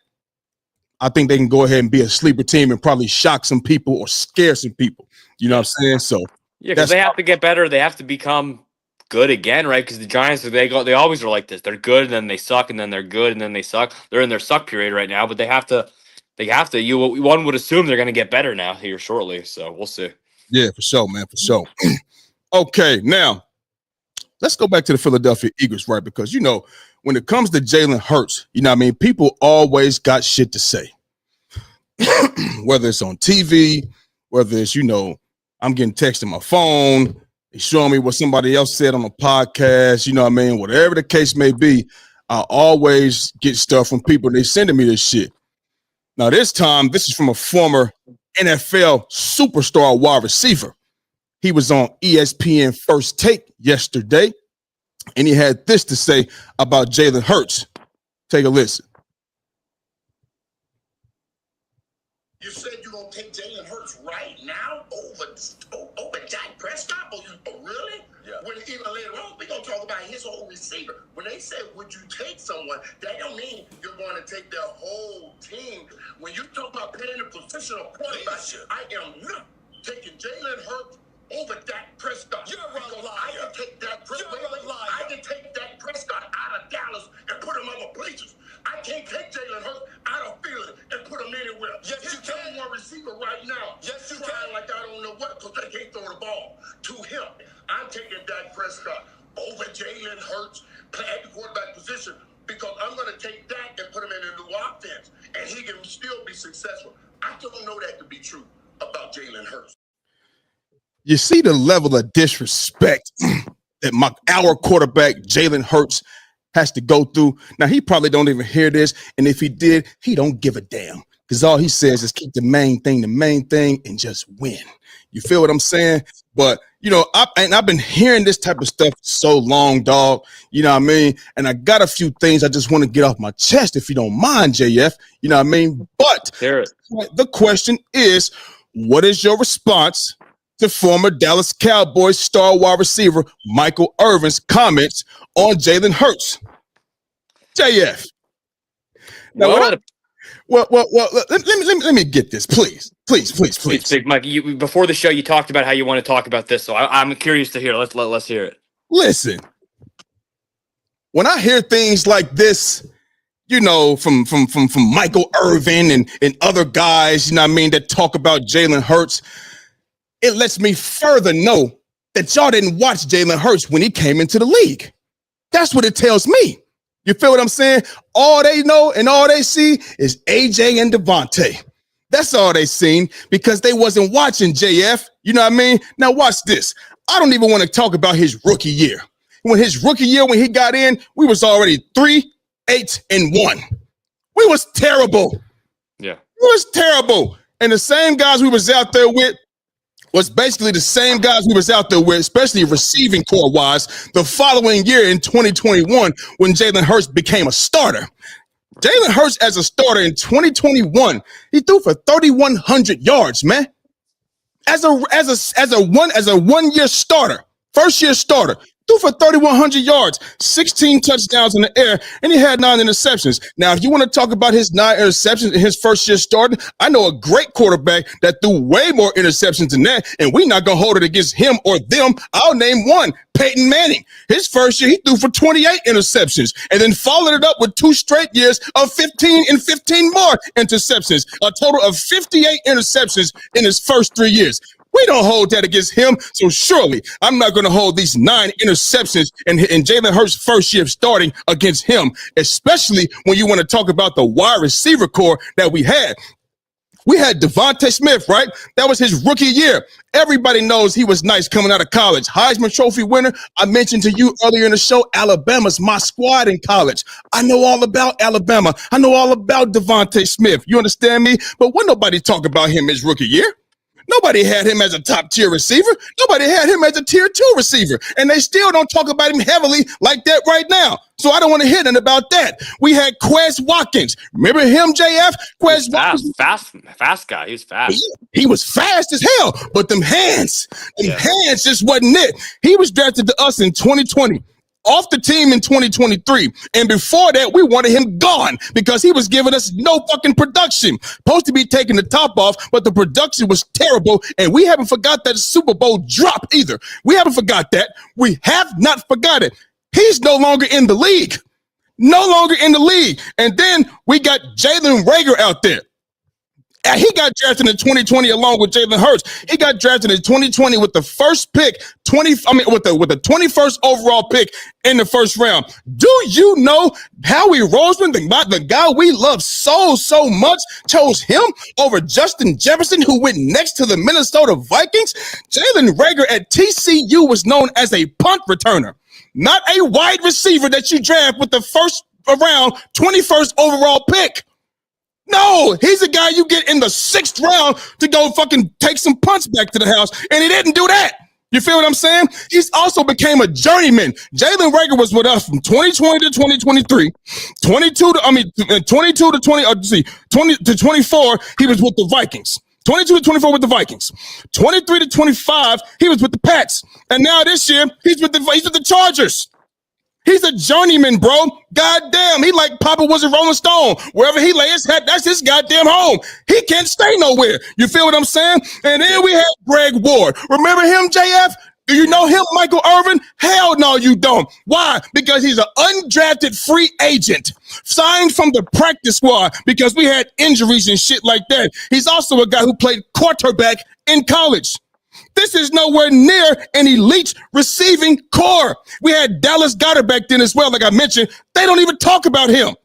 I think they can go ahead and be a sleeper team and probably shock some people or scare some people. You know what I'm saying? So yeah, because they have to get better. They have to become good again, right? Because the Giants, they always are like this. They're good, and then they suck, and then they're good, and then they suck. They're in their suck period right now, but they have to. One would assume they're going to get better now here shortly. So we'll see. Yeah, for sure, man, for sure. Okay, now let's go back to the Philadelphia Eagles, right? Because, you know, when it comes to Jalen Hurts, you know what I mean, people always got shit to say. Whether it's on TV, whether it's, you know, I'm getting text on my phone, they showing me what somebody else said on a podcast, you know what I mean? Whatever the case may be, I always get stuff from people. They sending me this shit. Now, this time, this is from a former NFL superstar wide receiver. He was on ESPN First Take yesterday, and he had this to say about Jalen Hurts. Take a listen. You said you're going to take Jalen Hurts right now over Dak Prescott? Really? Yeah. When even later on, we're going to talk about his whole receiver. When they said, would you take someone, that don't mean you're going to take their whole team. When you talk about playing a positional quarterback, I am not taking Jalen Hurts over Dak Prescott. You're a liar. I can take Dak Prescott. I can take Dak Prescott out of Dallas and put him on the bleachers. I can't take Jalen Hurts out of Philly and put him anywhere. Yes, you can. One receiver right now. Yes, you can. Like I don't know what, because they can't throw the ball to him. I'm taking Dak Prescott over Jalen Hurts at the quarterback position because I'm going to take Dak and put him in a new offense, and he can still be successful. I don't know that to be true about Jalen Hurts. You see the level of disrespect that our quarterback, Jalen Hurts, has to go through. Now, he probably don't even hear this, and if he did, he don't give a damn because all he says is keep the main thing, and just win. You feel what I'm saying? But, you know, I've been hearing this type of stuff so long, dog. You know what I mean? And I got a few things I just want to get off my chest, if you don't mind, JF. You know what I mean? But the question is, what is your response to former Dallas Cowboys star wide receiver Michael Irvin's comments on Jalen Hurts? JF. Now, let me get this, please. Big Mike, before the show, you talked about how you want to talk about this, so I'm curious to hear. Let's hear it. Listen, when I hear things like this, you know, from Michael Irvin and other guys, you know what I mean, that talk about Jalen Hurts, it lets me further know that y'all didn't watch Jalen Hurts when he came into the league. That's what it tells me. You feel what I'm saying? All they know and all they see is AJ and Devontae. That's all they seen because they wasn't watching JF. You know what I mean? Now watch this. I don't even want to talk about his rookie year. When he got in, we was already 3-8-1. We was terrible. Yeah. We was terrible. And the same guys we was out there with was basically the same guys we was out there with, especially receiving core wise, the following year in 2021 when Jalen Hurts became a starter. Jalen Hurts as a starter in 2021, he threw for 3,100 yards, man. As a 1 year starter, first year starter, threw for 3,100 yards, 16 touchdowns in the air, and he had 9 interceptions. Now, if you want to talk about his 9 interceptions in his first year starting, I know a great quarterback that threw way more interceptions than that, and we're not going to hold it against him or them. I'll name one, Peyton Manning. His first year, he threw for 28 interceptions, and then followed it up with 2 straight years of 15 and 15 more interceptions, a total of 58 interceptions in his first 3 years. We don't hold that against him, so surely I'm not going to hold these 9 interceptions in Jalen Hurts' first year starting against him, especially when you want to talk about the wide receiver core that we had. We had Devontae Smith, right? That was his rookie year. Everybody knows he was nice coming out of college. Heisman Trophy winner. I mentioned to you earlier in the show, Alabama's my squad in college. I know all about Alabama. I know all about Devontae Smith. You understand me? But when nobody talk about him his rookie year, nobody had him as a top-tier receiver. Nobody had him as a tier 2 receiver. And they still don't talk about him heavily like that right now. So I don't want to hear nothing about that. We had Quez Watkins. Remember him, JF? Quez Watkins. Fast guy. He was fast. He was fast as hell, but them hands just wasn't it. He was drafted to us in 2020. Off the team in 2023. And before that, we wanted him gone because he was giving us no fucking production. Supposed to be taking the top off, but the production was terrible. And we haven't forgot that Super Bowl drop either. We haven't forgot that. We have not forgot it. He's no longer in the league. No longer in the league. And then we got Jalen Reagor out there. He got drafted in 2020 along with Jalen Hurts. He got drafted in 2020 with the first pick, with the 21st overall pick in the first round. Do you know Howie Roseman, the guy we love so much, chose him over Justin Jefferson, who went next to the Minnesota Vikings? Jalen Reagor at TCU was known as a punt returner, not a wide receiver that you draft with the first round 21st overall pick. No, he's a guy you get in the 6th round to go fucking take some punts back to the house, and he didn't do that. You feel what I'm saying? He's also became a journeyman. Jalen Reagor was with us from 2020 to 2023, 22 to 24. He was with the Vikings. 22 to 24 with the Vikings. 23 to 25, he was with the Pats, and now this year he's with the Chargers. He's a journeyman, bro. Goddamn, he like Papa was a Rolling Stone. Wherever he lay his hat, that's his goddamn home. He can't stay nowhere. You feel what I'm saying? And then we had Greg Ward. Remember him, JF? Do you know him, Michael Irvin? Hell no, you don't. Why? Because he's an undrafted free agent signed from the practice squad because we had injuries and shit like that. He's also a guy who played quarterback in college. This is nowhere near an elite receiving core. We had Dallas Goedert back then as well, like I mentioned. They don't even talk about him.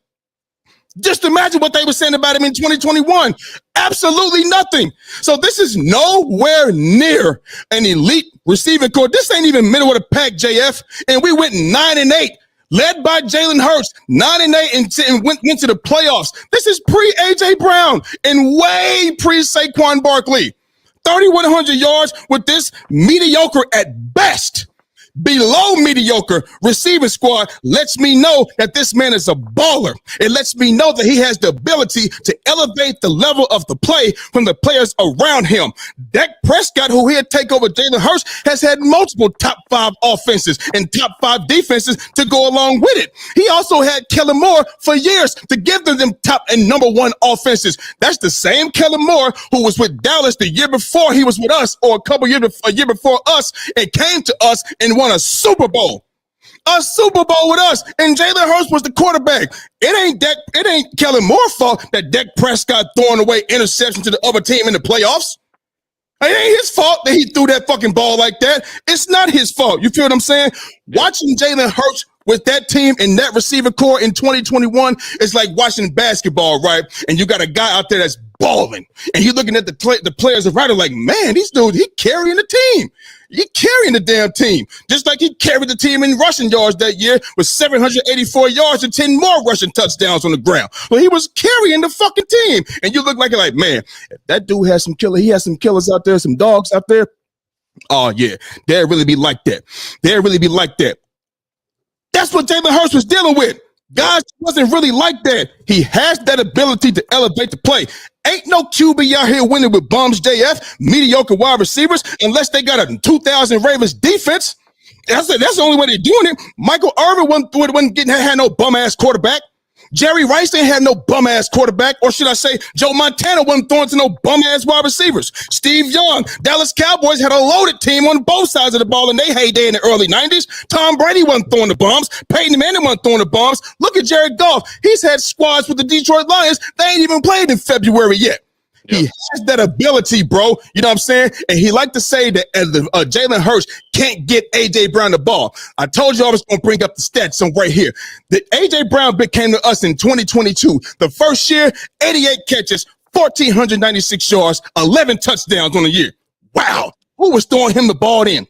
Just imagine what they were saying about him in 2021. Absolutely nothing. So this is nowhere near an elite receiving core. This ain't even middle of the pack, JF. And we went 9-8. Led by Jalen Hurts, 9-8, and went into the playoffs. This is pre-A.J. Brown and way pre-Saquon Barkley. 3,100 yards with this mediocre at best, below mediocre receiving squad lets me know that this man is a baller. It lets me know that he has the ability to elevate the level of the play from the players around him. Dak Prescott, who he'll take over Jalen Hurts, has had multiple top 5 offenses and top 5 defenses to go along with it. He also had Kellen Moore for years to give them top and number 1 offenses. That's the same Kellen Moore who was with Dallas the year before he was with us, or a year before us, and came to us and won a Super Bowl. A Super Bowl with us, and Jalen Hurts was the quarterback. It ain't Kellen Moore's fault that Dak Prescott throwing away interception to the other team in the playoffs. It ain't his fault that he threw that fucking ball like that. It's not his fault. You feel what I'm saying? Watching Jalen Hurts with that team and that receiver core in 2021 is like watching basketball, right? And you got a guy out there that's balling, and you're looking at the players around him like, man, these dudes, he carrying the team. He carrying the damn team. Just like he carried the team in rushing yards that year with 784 yards and 10 more rushing touchdowns on the ground. But he was carrying the fucking team. And you look like, man, if that dude has some killer, he has some killers out there, some dogs out there. Oh, yeah, they'd really be like that. They'd really be like that. That's what Jalen Hurts was dealing with. Guys wasn't really like that. He has that ability to elevate the play. Ain't no QB out here winning with bums, JF, mediocre wide receivers, unless they got a 2,000 Ravens defense. That's the only way they're doing it. Michael Irvin had no bum ass quarterback. Jerry Rice ain't had no bum ass quarterback, or should I say, Joe Montana wasn't throwing to no bum ass wide receivers. Steve Young, Dallas Cowboys had a loaded team on both sides of the ball in their heyday in the early 90s. Tom Brady wasn't throwing the bombs. Peyton Manning wasn't throwing the bombs. Look at Jared Goff. He's had squads with the Detroit Lions. They ain't even played in February yet. Yep. He has that ability, bro. You know what I'm saying? And he like to say that Jalen Hurts can't get A.J. Brown the ball. I told you I was going to bring up the stats right here. The A.J. Brown bit came to us in 2022. The first year, 88 catches, 1,496 yards, 11 touchdowns on the year. Wow. Who was throwing him the ball then?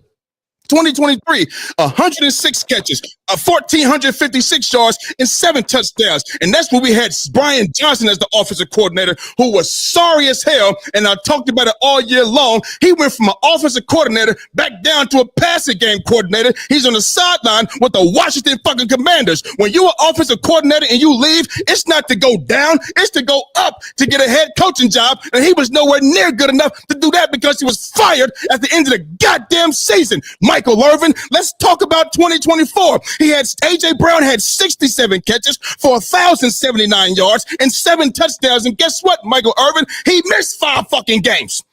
2023, 106 catches, 1,456 yards, and 7 touchdowns. And that's when we had Brian Johnson as the offensive coordinator, who was sorry as hell. And I talked about it all year long. He went from an offensive coordinator back down to a passing game coordinator. He's on the sideline with the Washington fucking Commanders. When you're an offensive coordinator and you leave, it's not to go down, it's to go up to get a head coaching job. And he was nowhere near good enough to do that because he was fired at the end of the goddamn season. Michael Irvin, let's talk about 2024. A.J. Brown had 67 catches for 1,079 yards and 7 touchdowns. And guess what, Michael Irvin? He missed 5 fucking games.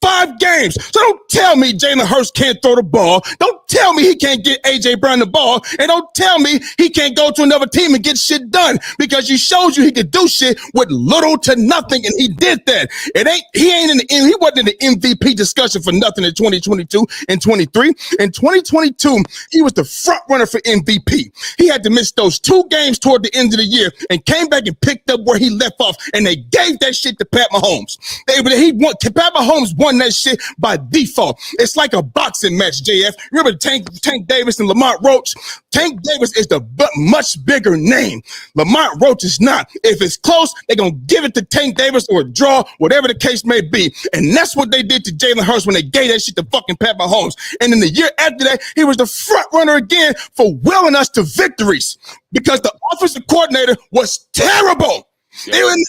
5 games. So don't tell me Jalen Hurts can't throw the ball. Don't tell me he can't get A.J. Brown the ball. And don't tell me he can't go to another team and get shit done, because he showed you he could do shit with little to nothing, and he did that. He wasn't in the MVP discussion for nothing in 2022 and 23. In 2022, he was the front runner for MVP. He had to miss those 2 games toward the end of the year and came back and picked up where he left off, and they gave that shit to Pat Mahomes. Pat Mahomes won that shit by default. It's like a boxing match, JF. Remember Tank Davis and Lamont Roach? Tank Davis is the much bigger name. Lamont Roach is not. If it's close, they're going to give it to Tank Davis or a draw, whatever the case may be. And that's what they did to Jalen Hurts when they gave that shit to fucking Pat Mahomes. And in the year after that, he was the front runner again for willing us to victories because the offensive coordinator was terrible. Yep. They were in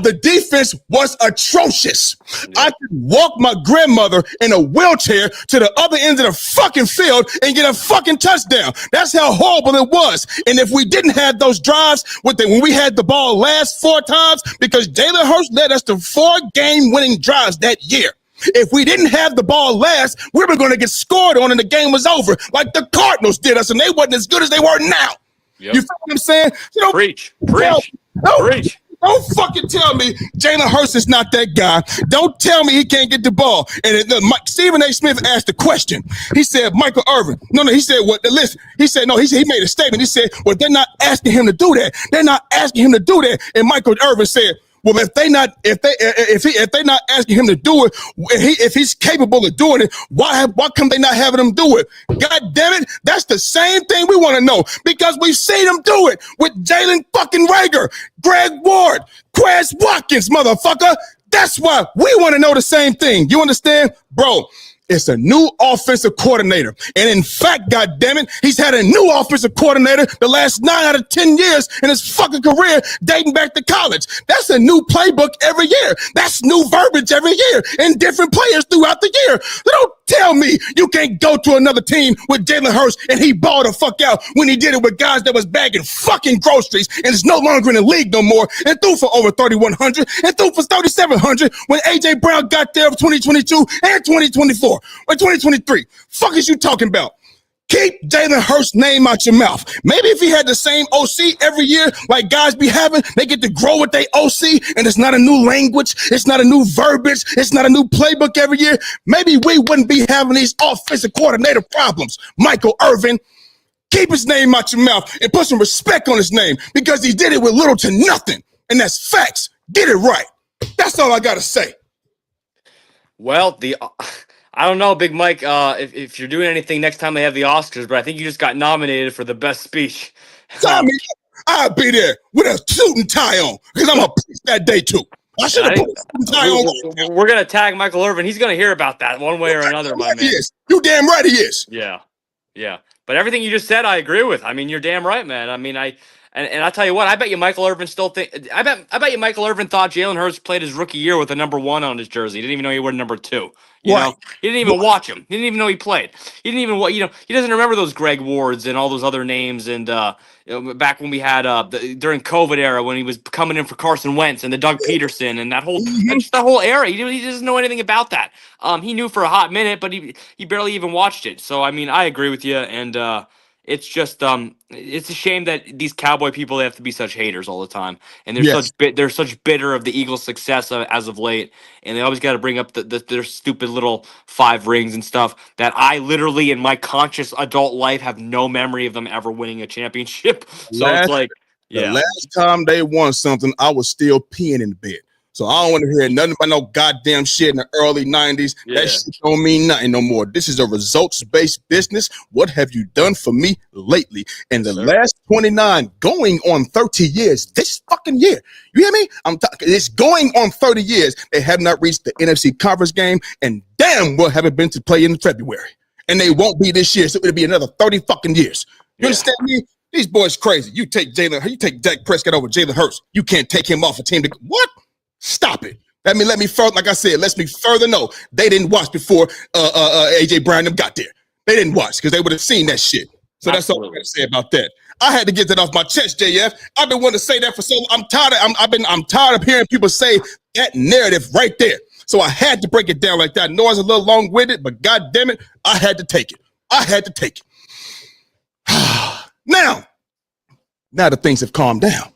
the defense was atrocious. Yep. I could walk my grandmother in a wheelchair to the other end of the fucking field and get a fucking touchdown. That's how horrible it was. And if we didn't have those drives when we had the ball last 4 times, because Jalen Hurts led us to 4 game-winning drives that year. If we didn't have the ball last, we were going to get scored on and the game was over, like the Cardinals did us, and they wasn't as good as they were now. Yep. You feel what I'm saying? Preach. Don't fucking tell me Jalen Hurts is not that guy. Don't tell me he can't get the ball. And Stephen A. Smith asked a question. He said, Michael Irvin. No, he said, what? Listen, he said, no, he made a statement. He said, well, they're not asking him to do that. They're not asking him to do that. And Michael Irvin said, well, if they're not asking him to do it, if he's capable of doing it, why come they not having him do it? God damn it, that's the same thing we want to know, because we've seen him do it with Jalen fucking Rager, Greg Ward, Quez Watkins, motherfucker. That's why we want to know the same thing. You understand, bro? It's a new offensive coordinator. And in fact, goddammit, he's had a new offensive coordinator the last 9 out of 10 years in his fucking career, dating back to college. That's a new playbook every year. That's new verbiage every year and different players throughout the year. So don't tell me you can't go to another team with Jalen Hurts and he balled the fuck out when he did it with guys that was bagging fucking groceries and is no longer in the league no more and threw for over 3,100 and threw for 3,700 when A.J. Brown got there for 2022 and 2024. Or 2023. Fuck is you talking about? Keep Jalen Hurts' name out your mouth. Maybe if he had the same OC every year, like guys be having, they get to grow with their OC, and it's not a new language, it's not a new verbiage, it's not a new playbook every year. Maybe we wouldn't be having these offensive coordinator problems. Michael Irvin, keep his name out your mouth and put some respect on his name, because he did it with little to nothing. And that's facts. Get it right. That's all I got to say. Well, I don't know, Big Mike, if you're doing anything next time they have the Oscars, but I think you just got nominated for the best speech. Tommy, I'll be there with a suit and tie on, because I'm a piece that day too. I should have put a suit and tie on. We're going to tag Michael Irvin. He's going to hear about that one way or another, my man. He is. You damn right he is. Yeah. But everything you just said, I agree with. I mean, you're damn right, man. I mean, And I tell you what, I bet you Michael Irvin I bet you Michael Irvin thought Jalen Hurts played his rookie year with a number 1 on his jersey. He didn't even know he wore number 2. You Right. know, he didn't even watch him. He didn't even know he played. He didn't even he doesn't remember those Greg Wards and all those other names. And back when we had during COVID era when he was coming in for Carson Wentz and the Doug Peterson and that whole era. He doesn't know anything about that. He knew for a hot minute, but he barely even watched it. So I mean, I agree with you. And it's just it's a shame that these Cowboy people, they have to be such haters all the time, and Yes. they're such bitter of the Eagles' success as of late, and they always got to bring up their stupid little 5 rings and stuff that I literally in my conscious adult life have no memory of them ever winning a championship. So it's Last like, The yeah, last time they won something, I was still peeing in bed. So I don't want to hear nothing about no goddamn shit in the early 90s. Yeah. That shit don't mean nothing no more. This is a results-based business. What have you done for me lately? In the last 29, going on 30 years, this fucking year. You hear me? It's going on 30 years. They have not reached the NFC conference game, and damn well haven't been to play in February. And they won't be this year, so it'll be another 30 fucking years. You understand me? These boys crazy. You take Dak Prescott over Jalen Hurts. You can't take him off a team. What? Stop it. Let me further, like I said, let me further know they didn't watch before AJ Brown them got there. They didn't watch because they would have seen that shit. So that's all I'm gonna say about that. I had to get that off my chest, JF. I've been wanting to say that for so long. I'm tired of hearing people say that narrative right there. So I had to break it down like that. I know I was a little long-winded, but god damn it, I had to take it. I had to take it. Now that things have calmed down,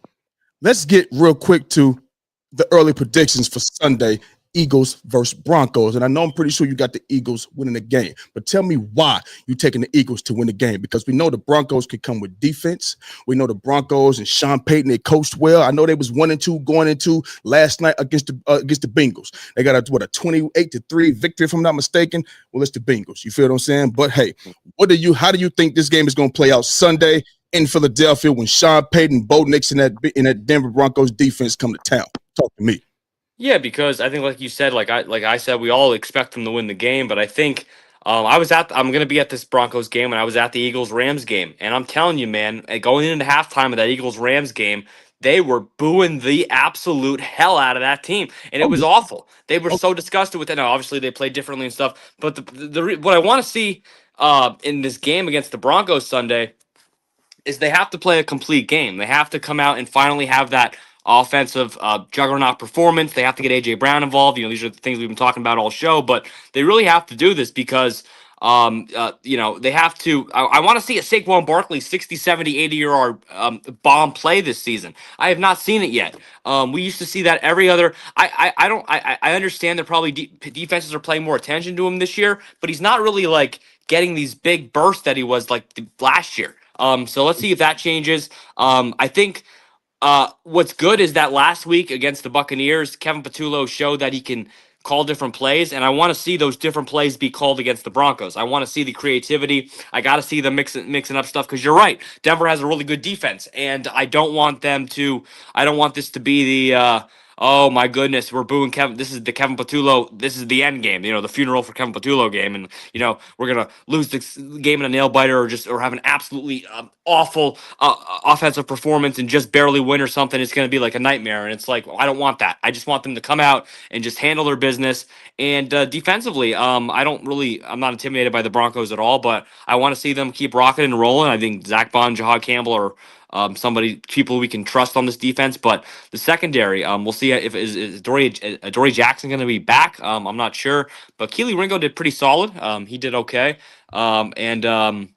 let's get real quick to the early predictions for Sunday, Eagles versus Broncos. And I know I'm pretty sure you got the Eagles winning the game, but tell me why you're taking the Eagles to win the game, because we know the Broncos can come with defense. We know the Broncos and Sean Payton, they coached well. I know they was 1-2 going into last night against the Bengals. They got a 28-3 victory, if I'm not mistaken. Well, it's the Bengals. You feel what I'm saying? But hey, how do you think this game is going to play out Sunday in Philadelphia when Sean Payton, Bo Nix, and that Denver Broncos defense come to town? Talk to me. Yeah, because I think, like you said, like I said, we all expect them to win the game, but I think I'm gonna be at this Broncos game, and I was at the Eagles Rams game, and I'm telling you, man, going into halftime of that Eagles Rams game, they were booing the absolute hell out of that team, and it was awful. They were so disgusted with it. Now, obviously, they played differently and stuff, but what I want to see in this game against the Broncos Sunday is they have to play a complete game. They have to come out and finally have that offensive juggernaut performance. They have to get AJ Brown involved. These are the things we've been talking about all show, but they really have to do this because they have to. I want to see a Saquon Barkley 60, 70, 80-yard bomb play this season. I have not seen it yet. We used to see that every other. I understand that probably defenses are paying more attention to him this year, but he's not really like getting these big bursts that he was like last year. So let's see if that changes. I think what's good is that last week against the Buccaneers, Kevin Patullo showed that he can call different plays, and I want to see those different plays be called against the Broncos. I want to see the creativity. I got to see them mixing up stuff, because you're right. Denver has a really good defense, and I don't want this to be the oh my goodness, we're booing Kevin. This is the Kevin Patullo. This is the end game. The funeral for Kevin Patullo game, and we're gonna lose the game in a nail biter, or have an absolutely awful offensive performance and just barely win or something. It's gonna be like a nightmare, and it's like, well, I don't want that. I just want them to come out and just handle their business. And defensively, I'm not intimidated by the Broncos at all, but I want to see them keep rocking and rolling. I think Zach Bond, Jahad Campbell are people we can trust on this defense. But the secondary, we'll see if is Dory Jackson going to be back. I'm not sure, but Keely Ringo did pretty solid. He did okay, and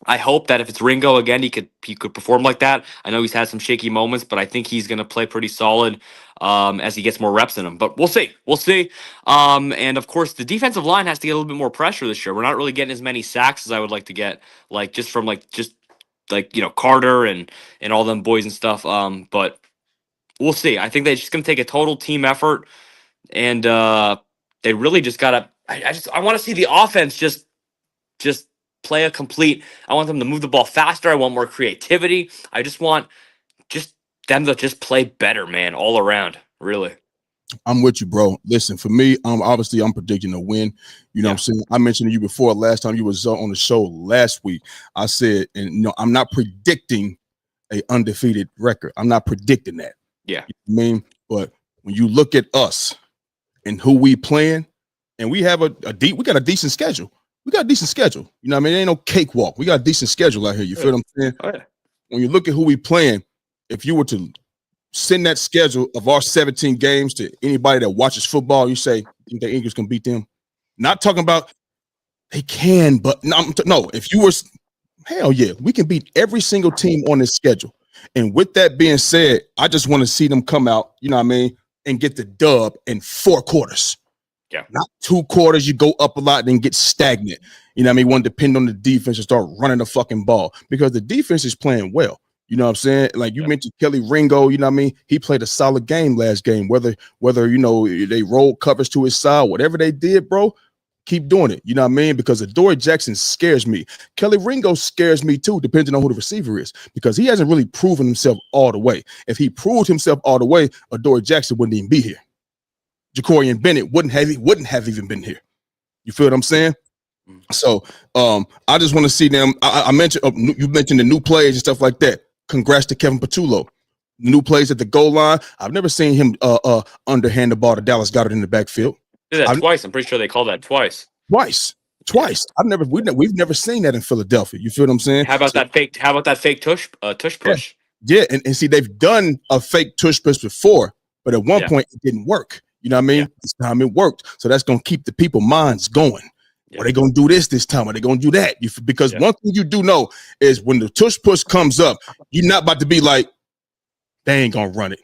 I hope that if it's Ringo again, he could perform like that. I know he's had some shaky moments, but I think he's going to play pretty solid as he gets more reps in him. But we'll see. And of course, the defensive line has to get a little bit more pressure this year. We're not really getting as many sacks as I would like to get, just from Carter and all them boys and stuff. But we'll see. I think they're just going to take a total team effort, and they really just got to. I want to see the offense just play a complete. I want them to move the ball faster. I want more creativity. I just want them to just play better, man, all around. Really. I'm with you, bro. Listen, for me, obviously I'm predicting a win. You know what I'm saying? I mentioned to you before last time you was on the show last week. I said, and I'm not predicting a undefeated record. I'm not predicting that. Yeah. You know what I mean, but when you look at us and who we playing, and we have we got a decent schedule. We got a decent schedule. You know what I mean? It ain't no cakewalk. We got a decent schedule out here. You feel what I'm saying? Oh, yeah. When you look at who we playing, if you were to send that schedule of our 17 games to anybody that watches football, you say, think the Eagles can beat them? Not talking about they can, but no, if you were, hell yeah, we can beat every single team on this schedule. And with that being said, I just want to see them come out, you know what I mean, and get the dub in 4 quarters. Yeah. Not 2 quarters, you go up a lot and then get stagnant. You know what I mean? One depend on the defense and start running the fucking ball because the defense is playing well. You know what I'm saying? Like you mentioned Kelly Ringo, you know what I mean? He played a solid game last game, whether you know they rolled covers to his side, whatever they did, bro, keep doing it. You know what I mean? Because Adoree Jackson scares me. Kelly Ringo scares me too, depending on who the receiver is, because he hasn't really proven himself all the way. If he proved himself all the way, Adoree Jackson wouldn't even be here. Jacorian Bennett wouldn't have even been here. You feel what I'm saying? So I just want to see them. I mentioned you mentioned the new plays and stuff like that. Congrats to Kevin Patullo. New plays at the goal line. I've never seen him underhand the ball to Dallas Goedert in the backfield. Did that twice. I'm pretty sure they called that twice. Twice. We've never seen that in Philadelphia. You feel what I'm saying? How about that fake tush push? Yeah, and see, they've done a fake tush push before, but at one point it didn't work. You know what I mean? This time it worked. So that's gonna keep the people minds going. Are they gonna do this time? Are they gonna do that? Because one thing you do know is when the tush push comes up, you're not about to be like, they ain't gonna run it.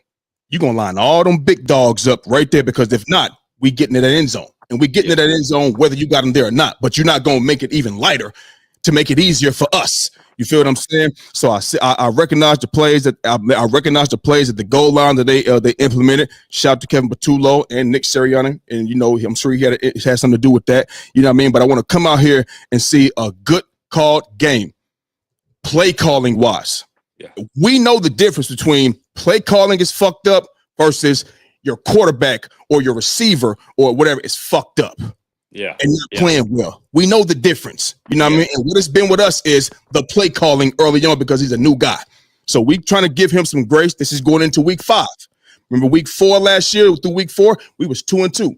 You're gonna line all them big dogs up right there, because if not, we getting to that end zone. And we getting to that end zone whether you got them there or not. But you're not gonna make it even lighter to make it easier for us. You feel what I'm saying? So I recognize the plays that I recognize the plays at the goal line that they implemented. Shout out to Kevin Patullo and Nick Sirianni, and you know I'm sure it has something to do with that. You know what I mean? But I want to come out here and see a good called game, play calling wise. Yeah. We know the difference between play calling is fucked up versus your quarterback or your receiver or whatever is fucked up. Yeah. And not playing well. We know the difference. You know what I mean? And what it's been with us is the play calling early on, because he's a new guy. So we trying to give him some grace. This is going into week 5. Remember week 4 last year, through week 4, we was 2-2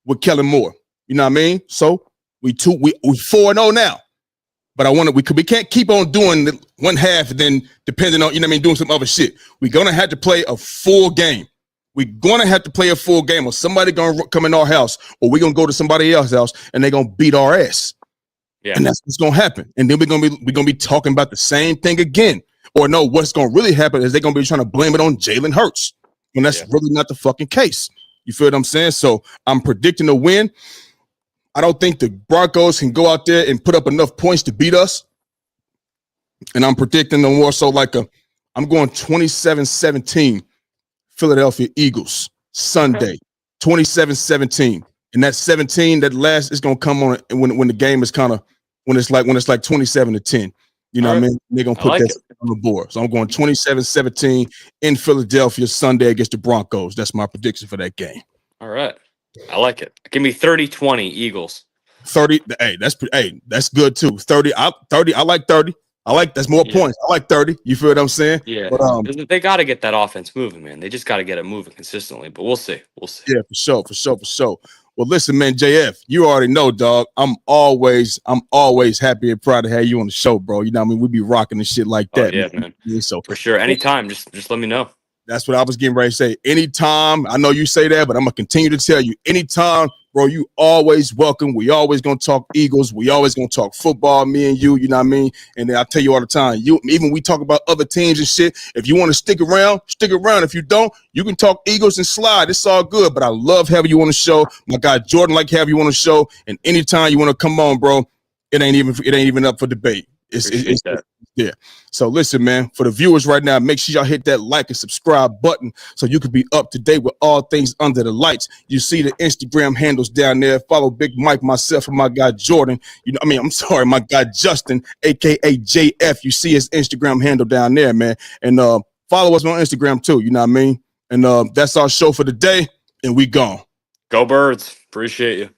with Kellen Moore. You know what I mean? So we 4-0 now. But we can't keep on doing the one half and then depending on, you know what I mean, doing some other shit. We're gonna have to play a full game. We're going to have to play a full game, or somebody going to come in our house, or we're going to go to somebody else's house and they're going to beat our ass. Yeah. And that's what's going to happen. And then we're going to be talking about the same thing again. Or no, what's going to really happen is they're going to be trying to blame it on Jalen Hurts. And that's really not the fucking case. You feel what I'm saying? So I'm predicting a win. I don't think the Broncos can go out there and put up enough points to beat us. And I'm predicting them more so I'm going 27-17. Philadelphia Eagles Sunday, 27-17, and that 17, that last is gonna come on when the game is when it's like 27-10. You know what I mean? They're gonna put that on the board. So I'm going 27-17 in Philadelphia Sunday against the Broncos. That's my prediction for that game. All right, I like it. Give me 30-20 Eagles. 30. Hey, that's good too. 30. I like 30. That's more points. I like 30. You feel what I'm saying? Yeah. But, they got to get that offense moving, man. They just got to get it moving consistently. But we'll see. Yeah, for sure. Well, listen, man, JF, you already know, dog. I'm always happy and proud to have you on the show, bro. You know what I mean? We be rocking and shit like that. Yeah, man. So for sure. Anytime, just let me know. That's what I was getting ready to say. Anytime. I know you say that, but I'm gonna continue to tell you. Anytime, bro, you always welcome. We always gonna talk Eagles. We always gonna talk football, me and you, you know what I mean? And then I tell you all the time, even we talk about other teams and shit. If you want to stick around, stick around. If you don't, you can talk Eagles and slide. It's all good. But I love having you on the show. My guy Jordan like having you on the show. And anytime you want to come on, bro, it ain't even up for debate. It's yeah. So listen, man, for the viewers right now, make sure y'all hit that like and subscribe button so you can be up to date with all things under the lights. You see the Instagram handles down there. Follow Big Mike, myself, and my guy Jordan. My guy Justin, aka JF. You see his Instagram handle down there, man. And follow us on Instagram too. You know what I mean? And that's our show for the day. And we gone. Go Birds. Appreciate you.